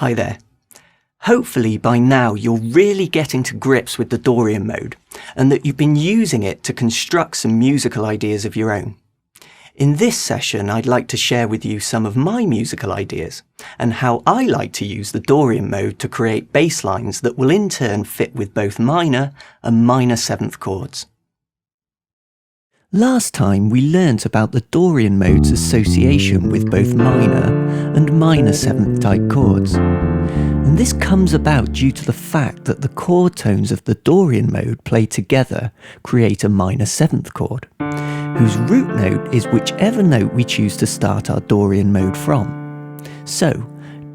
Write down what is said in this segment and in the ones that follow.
Hi there. Hopefully by now you're really getting to grips with the Dorian mode and that you've been using it to construct some musical ideas of your own. In this session I'd like to share with you some of my musical ideas and how I like to use the Dorian mode to create bass lines that will in turn fit with both minor and minor seventh chords. Last time we learnt about the Dorian mode's association with both minor and minor seventh type chords. And this comes about due to the fact that the chord tones of the Dorian mode played together create a minor seventh chord, whose root note is whichever note we choose to start our Dorian mode from. So,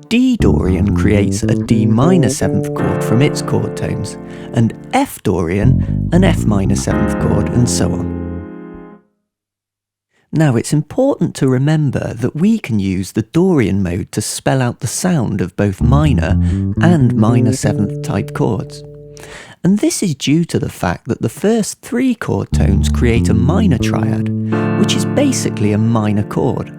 D Dorian creates a D minor seventh chord from its chord tones, and F Dorian an F minor seventh chord, and so on. Now it's important to remember that we can use the Dorian mode to spell out the sound of both minor and minor seventh type chords. And this is due to the fact that the first three chord tones create a minor triad, which is basically a minor chord.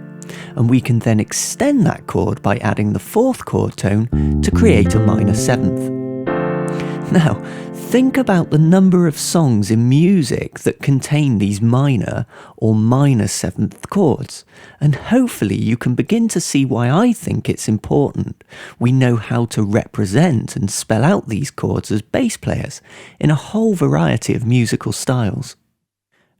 And we can then extend that chord by adding the fourth chord tone to create a minor seventh. Now, think about the number of songs in music that contain these minor or minor seventh chords, and hopefully you can begin to see why I think it's important we know how to represent and spell out these chords as bass players in a whole variety of musical styles.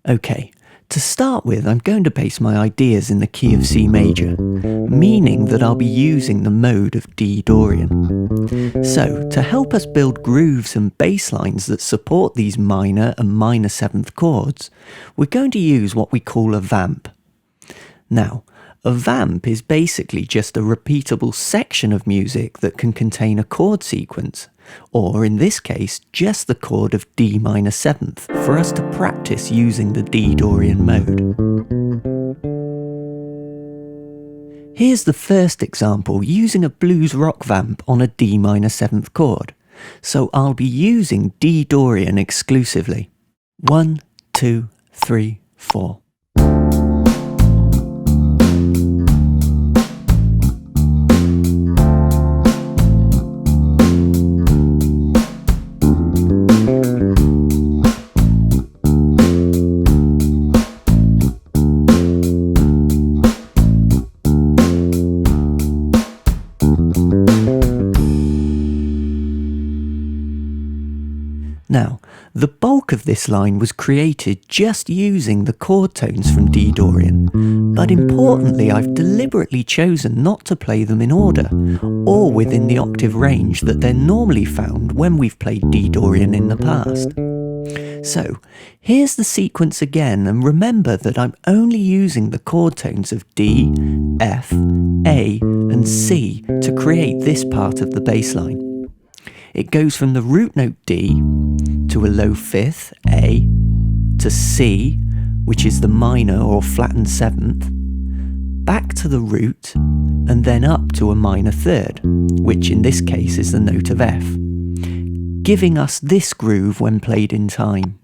Okay. To start with, I'm going to base my ideas in the key of C major, meaning that I'll be using the mode of D Dorian. So, to help us build grooves and bass lines that support these minor and minor seventh chords, we're going to use what we call a vamp. Now, a vamp is basically just a repeatable section of music that can contain a chord sequence, or in this case, just the chord of D minor seventh, for us to practice using the D Dorian mode. Here's the first example using a blues rock vamp on a D minor seventh chord, so I'll be using D Dorian exclusively. 1, 2, 3, 4. Now, the bulk of this line was created just using the chord tones from D Dorian, but importantly I've deliberately chosen not to play them in order, or within the octave range that they're normally found when we've played D Dorian in the past. So, here's the sequence again, and remember that I'm only using the chord tones of D, F, A and C to create this part of the bass line. It goes from the root note D to a low fifth, A, to C, which is the minor or flattened seventh, back to the root, and then up to a minor third, which in this case is the note of F, giving us this groove when played in time.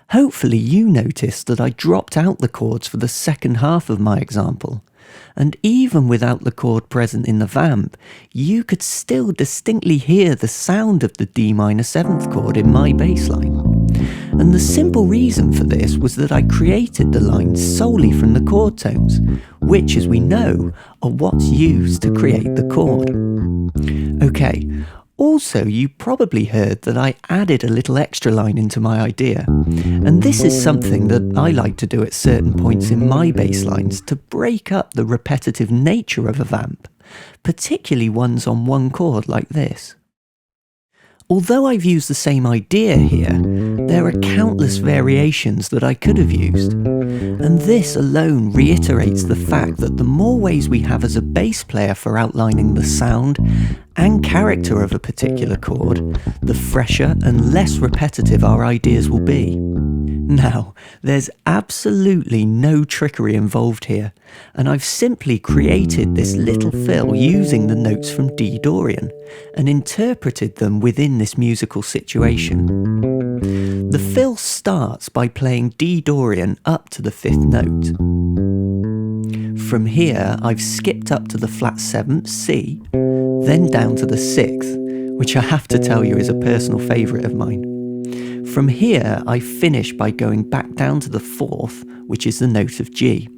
Hopefully you noticed that I dropped out the chords for the second half of my example, and even without the chord present in the vamp, you could still distinctly hear the sound of the D minor seventh chord in my bass line. And the simple reason for this was that I created the line solely from the chord tones, which, as we know, are what's used to create the chord. Okay. Also, you probably heard that I added a little extra line into my idea, and this is something that I like to do at certain points in my bass lines to break up the repetitive nature of a vamp, particularly ones on one chord like this. Although I've used the same idea here, there are countless variations that I could have used, and this alone reiterates the fact that the more ways we have as a bass player for outlining the sound and character of a particular chord, the fresher and less repetitive our ideas will be. Now, there's absolutely no trickery involved here, and I've simply created this little fill using the notes from D Dorian and interpreted them within this musical situation. The fill starts by playing D Dorian up to the 5th note. From here, I've skipped up to the flat 7th, C, then down to the 6th, which I have to tell you is a personal favourite of mine. From here, I finish by going back down to the 4th, which is the note of G.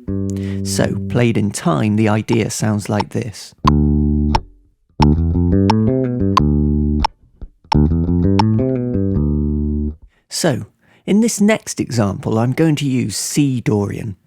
So, played in time, the idea sounds like this. So, in this next example, I'm going to use C Dorian.